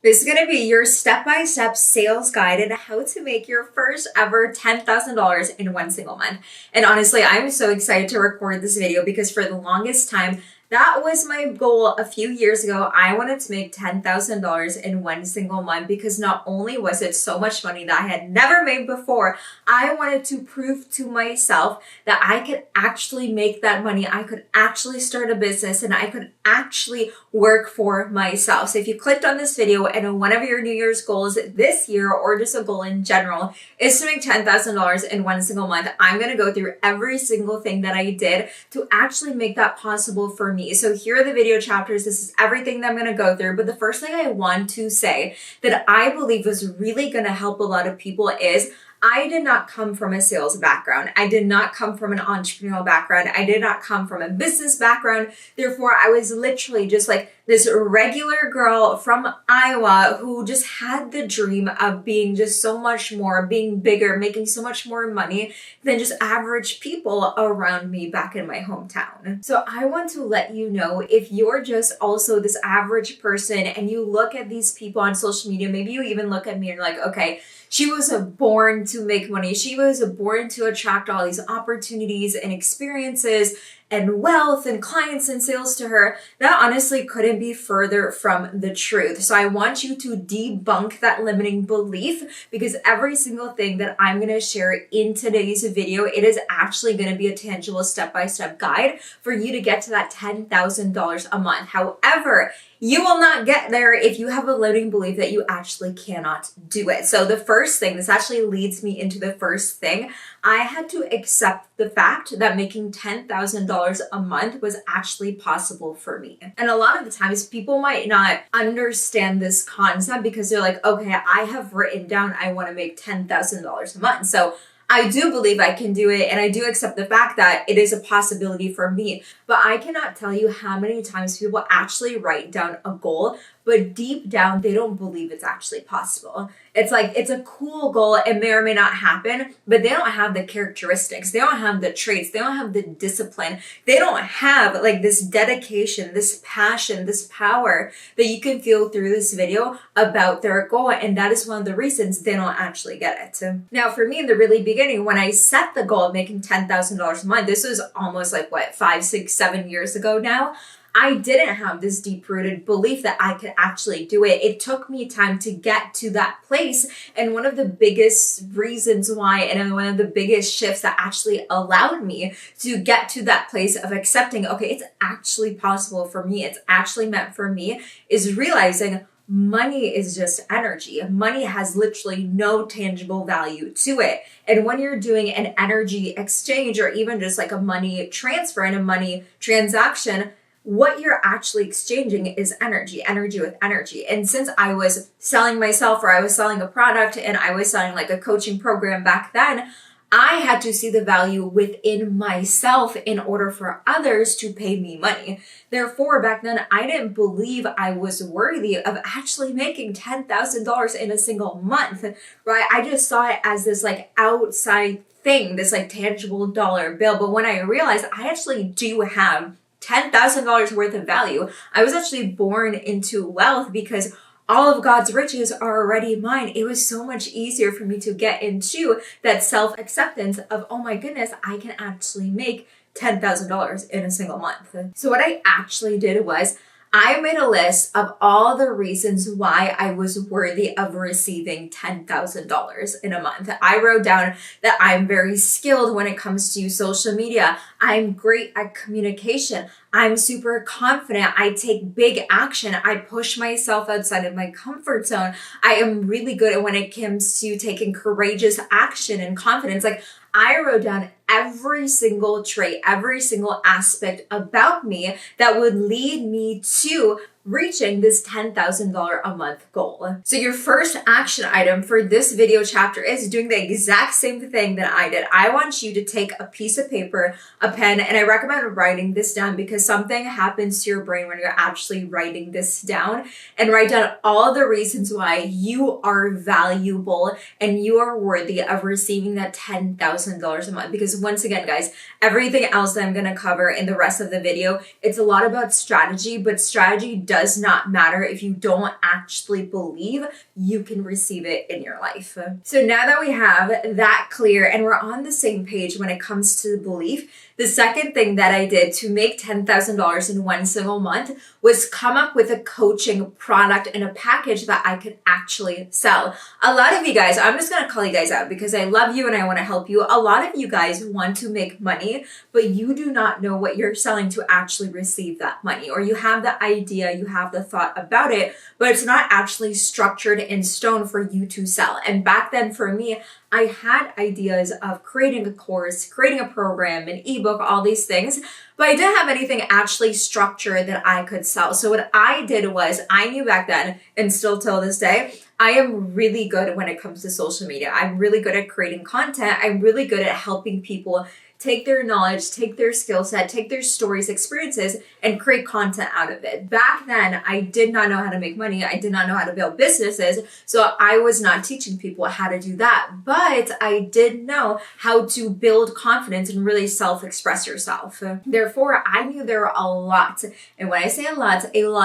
This is going to be your step-by-step sales guide and how to make your first ever $10,000 in one single month. And honestly, I'm so excited to record this video because for the longest time, that was my goal a few years ago. I wanted to make $10,000 in one single month because not only was it so much money that I had never made before, I wanted to prove to myself that I could actually make that money. I could actually start a business and I could actually work for myself. So if you clicked on this video and one of your New Year's goals this year or just a goal in general is to make $10,000 in one single month, I'm going to go through every single thing that I did to actually make that possible for me. So here are the video chapters. This is everything that I'm going to go through. But the first thing I want to say that I believe was really going to help a lot of people is I did not come from a sales background. I did not come from an entrepreneurial background. I did not come from a business background. Therefore, I was literally just like this regular girl from Iowa who just had the dream of being just so much more, being bigger, making so much more money than just average people around me back in my hometown. So I want to let you know, if you're just also this average person and you look at these people on social media, maybe you even look at me and you're like, okay, she was born to make money. She was born to attract all these opportunities and experiences and wealth and clients and sales to her. That honestly couldn't be further from the truth. So I want you to debunk that limiting belief because every single thing that I'm going to share in today's video, it is actually going to be a tangible step-by-step guide for you to get to that $10,000 a month. However, you will not get there if you have a limiting belief that you actually cannot do it. So the first thing, this actually leads me into the first thing. I had to accept the fact that making $10,000 a month was actually possible for me. And a lot of the times people might not understand this concept because they're like, okay, I have written down I want to make $10,000 a month. So I do believe I can do it and I do accept the fact that it is a possibility for me. But I cannot tell you how many times people actually write down a goal, but deep down, they don't believe it's actually possible. It's like, it's a cool goal. It may or may not happen, but they don't have the characteristics. They don't have the traits. They don't have the discipline. They don't have like this dedication, this passion, this power that you can feel through this video about their goal. And that is one of the reasons they don't actually get it. Now, for me in the really beginning, when I set the goal of making $10,000 a month, this was almost like what, 5, 6, 7 years ago now. I didn't have this deep-rooted belief that I could actually do it. It took me time to get to that place. And one of the biggest reasons why, and one of the biggest shifts that actually allowed me to get to that place of accepting, okay, it's actually possible for me, it's actually meant for me, is realizing money is just energy. Money has literally no tangible value to it. And when you're doing an energy exchange or even just like a money transfer and a money transaction, what you're actually exchanging is energy with energy. And since I was selling myself or I was selling a product and I was selling like a coaching program back then, I had to see the value within myself in order for others to pay me money. Therefore, back then, I didn't believe I was worthy of actually making $10,000 in a single month, right? I just saw it as this like outside thing, this like tangible dollar bill. But when I realized I actually do have $10,000 worth of value, I was actually born into wealth because all of God's riches are already mine. It was so much easier for me to get into that self-acceptance of, oh my goodness, I can actually make $10,000 in a single month. So what I actually did was I made a list of all the reasons why I was worthy of receiving $10,000 in a month. I wrote down that I'm very skilled when it comes to social media. I'm great at communication. I'm super confident. I take big action. I push myself outside of my comfort zone. I am really good at when it comes to taking courageous action and confidence. Like, I wrote down every single trait, every single aspect about me that would lead me to reaching this $10,000 a month goal. So your first action item for this video chapter is doing the exact same thing that I did. I want you to take a piece of paper, a pen, and I recommend writing this down because something happens to your brain when you're actually writing this down, and write down all the reasons why you are valuable and you are worthy of receiving that $10,000 a month. Because once again, guys, everything else that I'm going to cover in the rest of the video, it's a lot about strategy, but strategy does not matter if you don't actually believe you can receive it in your life. So now that we have that clear and we're on the same page when it comes to the belief, the second thing that I did to make $10,000 in one single month was come up with a coaching product and a package that I could actually sell. A lot of you guys, I'm just going to call you guys out because I love you and I want to help you. A lot of you guys want to make money, but you do not know what you're selling to actually receive that money. Or you have the idea, you have the thought about it, but it's not actually structured in stone for you to sell. And back then for me, I had ideas of creating a course, creating a program, an ebook, all these things, but I didn't have anything actually structured that I could sell. So what I did was, I knew back then, and still till this day, I am really good when it comes to social media. I'm really good at creating content. I'm really good at helping people take their knowledge, take their skill set, take their stories, experiences, and create content out of it. Back then, I did not know how to make money. I did not know how to build businesses. So I was not teaching people how to do that. But I did know how to build confidence and really self-express yourself. Therefore, I knew there were a lot. And when I say a lot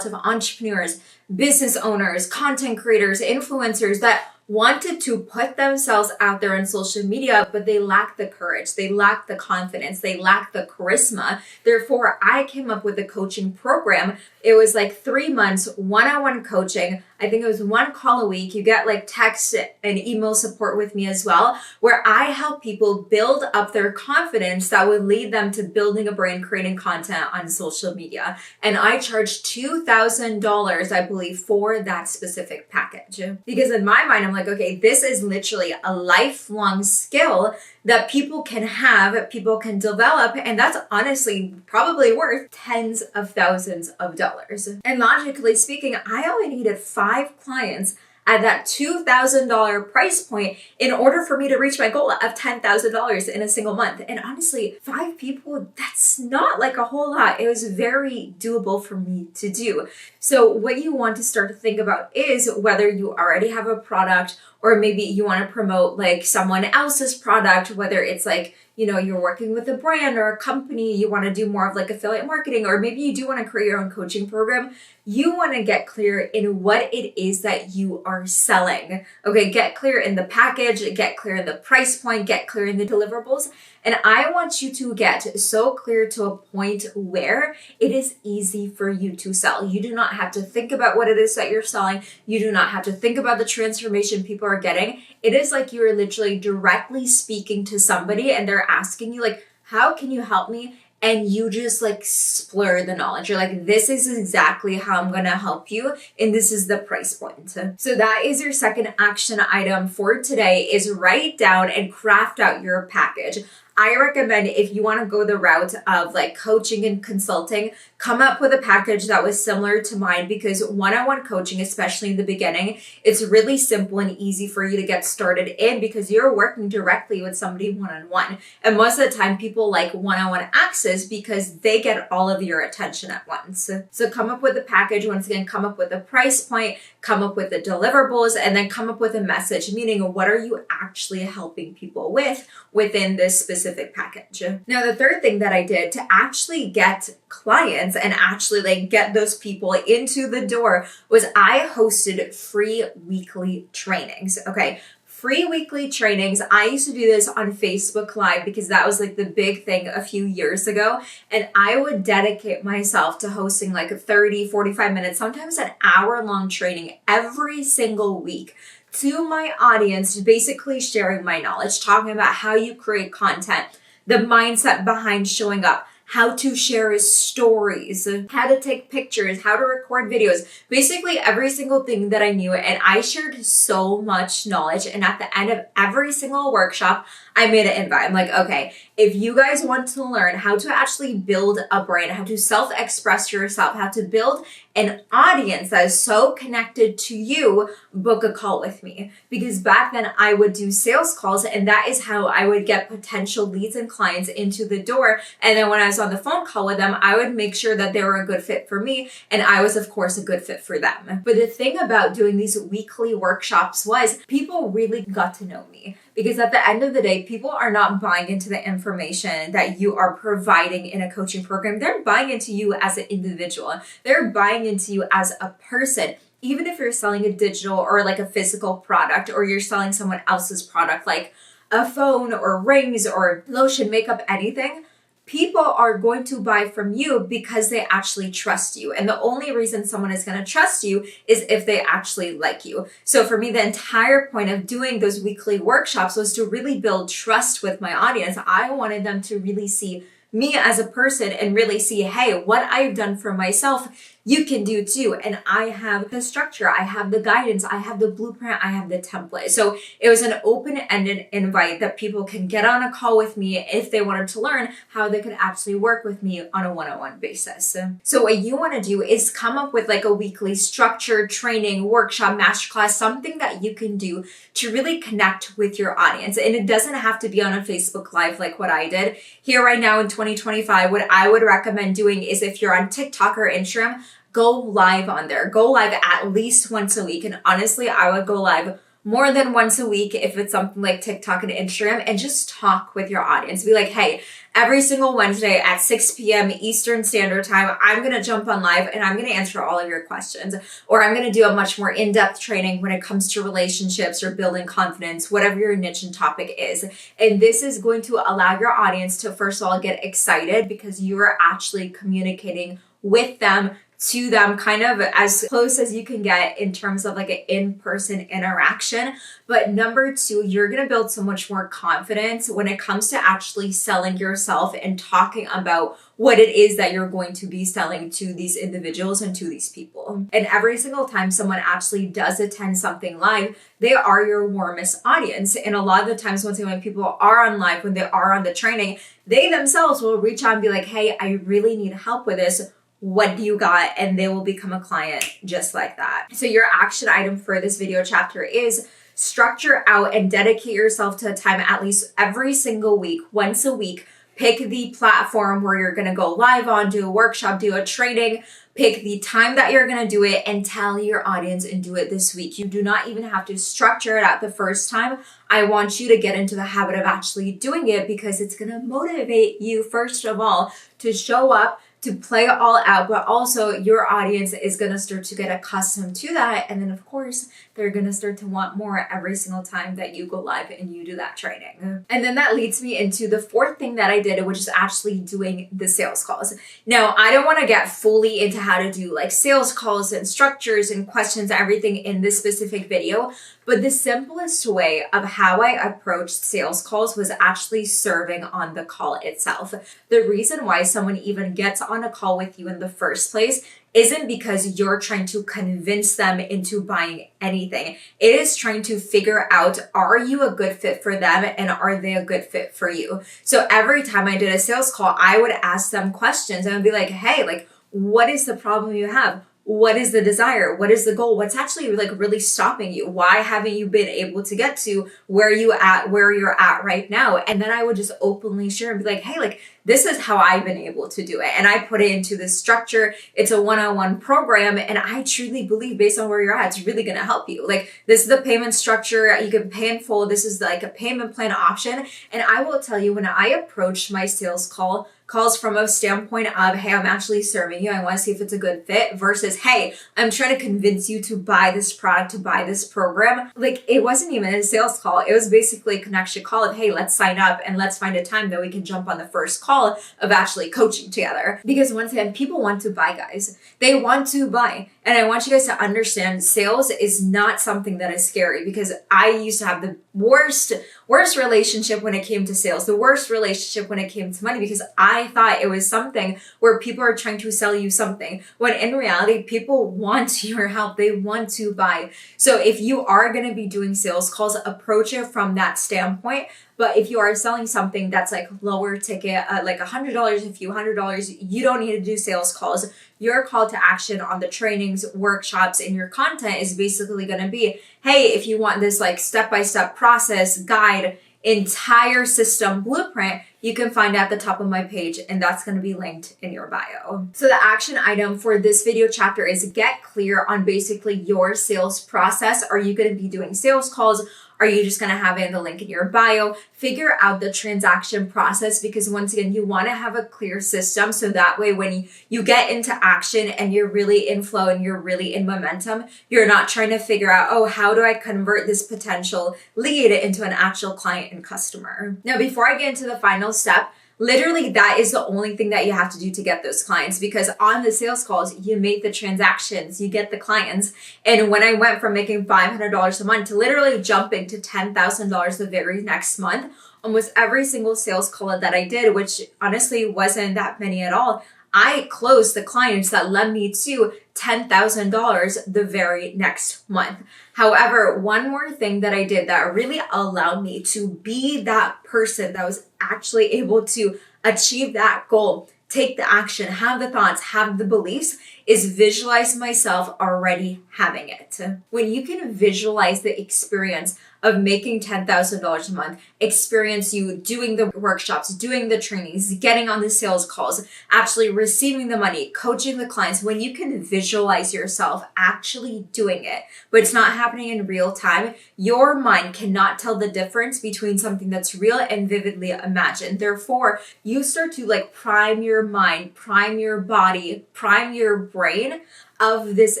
of entrepreneurs, business owners, content creators, influencers that wanted to put themselves out there on social media, but they lacked the courage, they lacked the confidence, they lacked the charisma. Therefore, I came up with a coaching program. It was like 3 months, one-on-one coaching. I think it was 1 call a week. You get like text and email support with me as well, where I help people build up their confidence that would lead them to building a brand, creating content on social media. And I charged $2,000, I believe, for that specific package. Because in my mind, I'm like, okay, this is literally a lifelong skill that people can have, people can develop, and that's honestly probably worth tens of thousands of dollars. And logically speaking, I only needed 5 clients at that $2,000 price point in order for me to reach my goal of $10,000 in a single month. And honestly, 5 people, that's not like a whole lot. It was very doable for me to do. So what you want to start to think about is whether you already have a product or maybe you want to promote like someone else's product, whether it's like, you know, you're working with a brand or a company, you want to do more of like affiliate marketing, or maybe you do want to create your own coaching program. You want to get clear in what it is that you are selling. Okay, get clear in the package, get clear in the price point, get clear in the deliverables. And I want you to get so clear to a point where it is easy for you to sell. You do not have to think about what it is that you're selling. You do not have to think about the transformation people are getting. It is like you are literally directly speaking to somebody and they're asking you like, how can you help me? And you just like splur the knowledge. You're like, this is exactly how I'm gonna help you. And this is the price point. So that is your second action item for today, is write down and craft out your package. I recommend, if you want to go the route of like coaching and consulting, come up with a package that was similar to mine, because one-on-one coaching, especially in the beginning, it's really simple and easy for you to get started in because you're working directly with somebody one-on-one. And most of the time people like one-on-one access because they get all of your attention at once. So come up with a package. Once again, come up with a price point, come up with the deliverables, and then come up with a message, meaning what are you actually helping people with within this specific package. Now, the third thing that I did to actually get clients and actually like get those people into the door was I hosted free weekly trainings. Okay. Free weekly trainings. I used to do this on Facebook Live because that was like the big thing a few years ago. And I would dedicate myself to hosting like 30, 45 minutes, sometimes an hour-long training every single week to my audience, basically sharing my knowledge, talking about how you create content, the mindset behind showing up, how to share stories, how to take pictures, how to record videos, basically every single thing that I knew. And I shared so much knowledge. And at the end of every single workshop, I made an invite. I'm like, okay, if you guys want to learn how to actually build a brand, how to self-express yourself, how to build an audience that is so connected to you, book a call with me. Because back then I would do sales calls, and that is how I would get potential leads and clients into the door. And then when I was on the phone call with them, I would make sure that they were a good fit for me. And I was, of course, a good fit for them. But the thing about doing these weekly workshops was people really got to know me. Because at the end of the day, people are not buying into the information information that you are providing in a coaching program, they're buying into you as an individual. They're buying into you as a person. Even if you're selling a digital or like a physical product, or you're selling someone else's product, like a phone or rings or lotion, makeup, anything, people are going to buy from you because they actually trust you. And the only reason someone is going to trust you is if they actually like you. So for me, the entire point of doing those weekly workshops was to really build trust with my audience. I wanted them to really see me as a person and really see, hey, what I've done for myself, you can do too. And I have the structure, I have the guidance, I have the blueprint, I have the template. So it was an open-ended invite that people can get on a call with me if they wanted to learn how they could actually work with me on a one-on-one basis. So what you want to do is come up with like a weekly structured training, workshop, masterclass, something that you can do to really connect with your audience. And it doesn't have to be on a Facebook Live like what I did. Here right now in 2025, what I would recommend doing is, if you're on TikTok or Instagram, go live on there. Go live at least once a week. And honestly, I would go live more than once a week if it's something like TikTok and Instagram, and just talk with your audience. Be like, hey, every single Wednesday at 6 p.m. Eastern Standard Time, I'm going to jump on live and I'm going to answer all of your questions. Or I'm going to do a much more in-depth training when it comes to relationships or building confidence, whatever your niche and topic is. And this is going to allow your audience to, first of all, get excited because you are actually communicating with them, to them, kind of as close as you can get in terms of like an in-person interaction. But number two, you're going to build so much more confidence when it comes to actually selling yourself and talking about what it is that you're going to be selling to these individuals and to these people. And every single time someone actually does attend something live, they are your warmest audience. And a lot of the times when people are on live, when they are on the training, they themselves will reach out and be like, hey, I really need help with this. What do you got? And they will become a client just like that. So your action item for this video chapter is structure out and dedicate yourself to a time at least every single week, once a week. Pick the platform where you're going to go live on, do a workshop, do a training, pick the time that you're going to do it, and tell your audience and do it this week. You do not even have to structure it at the first time. I want you to get into the habit of actually doing it because it's going to motivate you, first of all, to show up, to play it all out, but also your audience is going to start to get accustomed to that. And then of course, they're going to start to want more every single time that you go live and you do that training. And then that leads me into the fourth thing that I did, which is actually doing the sales calls. Now, I don't want to get fully into how to do like sales calls and structures and questions, everything in this specific video, but the simplest way of how I approached sales calls was actually serving on the call itself. The reason why someone even gets on a call with you in the first place isn't because you're trying to convince them into buying anything. It is trying to figure out, are you a good fit for them and are they a good fit for you? So every time I did a sales call, I would ask them questions and I'd be like, hey, like, what is the problem you have? What is the desire? What is the goal? What's actually like really stopping you? Why haven't you been able to get to where you're at right now? And then I would just openly share and be like, hey, like, this is how I've been able to do it. And I put it into this structure. It's a one-on-one program. And I truly believe based on where you're at, it's really going to help you. Like, this is the payment structure. You can pay in full. This is like a payment plan option. And I will tell you, when I approached my sales calls from a standpoint of, hey, I'm actually serving you, I want to see if it's a good fit, versus, hey, I'm trying to convince you to buy this product, to buy this program. Like, it wasn't even a sales call. It was basically a connection call of, hey, let's sign up and let's find a time that we can jump on the first call of actually coaching together. Because once again, people want to buy, guys. They want to buy. And I want you guys to understand, sales is not something that is scary, because I used to have the worst relationship when it came to sales, the worst relationship when it came to money, because I thought it was something where people are trying to sell you something, when in reality, people want your help. They want to buy. So if you are going to be doing sales calls, approach it from that standpoint. But if you are selling something that's like lower ticket, like $100, a few $100, you don't need to do sales calls. Your call to action on the trainings, workshops, and your content is basically going to be, hey, if you want this like step-by-step process, guide, entire system blueprint, you can find it at the top of my page, and that's going to be linked in your bio. So the action item for this video chapter is get clear on basically your sales process. Are you going to be doing sales calls? Are you just going to have it in the link in your bio? Figure out the transaction process, because once again, you want to have a clear system. So that way, when you get into action and you're really in flow and you're really in momentum, you're not trying to figure out, oh, how do I convert this potential lead into an actual client and customer? Now, before I get into the final step, literally, that is the only thing that you have to do to get those clients, because on the sales calls, you make the transactions, you get the clients. And when I went from making $500 a month to literally jumping to $10,000 the very next month, almost every single sales call that I did, which honestly wasn't that many at all, I closed the clients that led me to $10,000 the very next month. However, one more thing that I did that really allowed me to be that person that was actually able to achieve that goal, take the action, have the thoughts, have the beliefs, is visualize myself already having it. When you can visualize the experience of making $10,000 a month, experience you doing the workshops, doing the trainings, getting on the sales calls, actually receiving the money, coaching the clients, when you can visualize yourself actually doing it, but it's not happening in real time, your mind cannot tell the difference between something that's real and vividly imagined. Therefore, you start to prime your mind, prime your body, prime your brain of this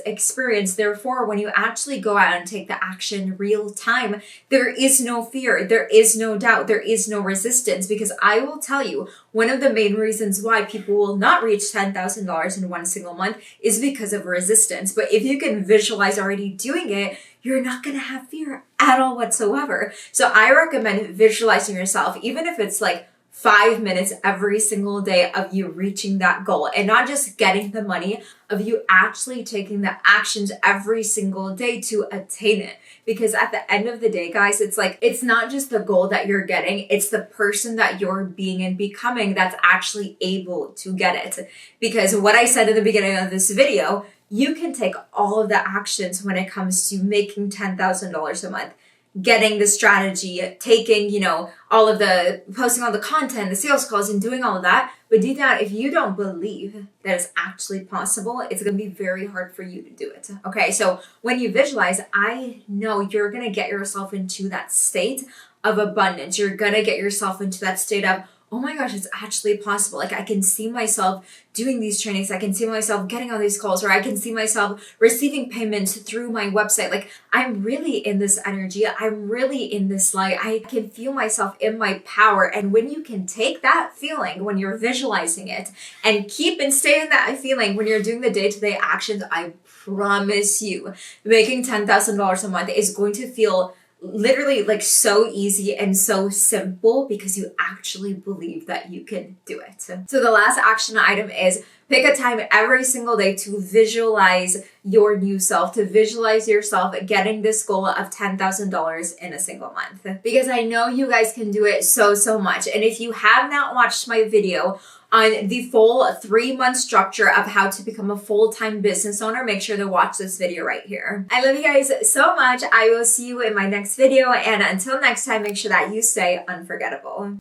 experience. Therefore, when you actually go out and take the action real time, there is no fear, there is no doubt, there is no resistance, because I will tell you, one of the main reasons why people will not reach $10,000 in one single month is because of resistance. But if you can visualize already doing it, you're not going to have fear at all whatsoever. So I recommend visualizing yourself, even if it's 5 minutes every single day of you reaching that goal, and not just getting the money, of you actually taking the actions every single day to attain it. Because at the end of the day, guys, it's not just the goal that you're getting, it's the person that you're being and becoming that's actually able to get it. Because what I said in the beginning of this video, you can take all of the actions when it comes to making $10,000 a month, getting the strategy, taking, all of the posting all the content, the sales calls, and doing all of that. But deep down, if you don't believe that it's actually possible, it's going to be very hard for you to do it. Okay. So when you visualize, I know you're going to get yourself into that state of abundance. You're going to get yourself into that state of, oh my gosh, it's actually possible. I can see myself doing these trainings. I can see myself getting on these calls, or I can see myself receiving payments through my website. I'm really in this energy. I'm really in this light. I can feel myself in my power. And when you can take that feeling when you're visualizing it and keep and stay in that feeling when you're doing the day-to-day actions, I promise you, making $10,000 a month is going to feel literally so easy and so simple, because you actually believe that you can do it. So the last action item is pick a time every single day to visualize your new self, to visualize yourself getting this goal of $10,000 in a single month. Because I know you guys can do it so much. And if you have not watched my video on the full 3-month structure of how to become a full-time business owner, make sure to watch this video right here. I love you guys so much. I will see you in my next video. And until next time, make sure that you stay unforgettable.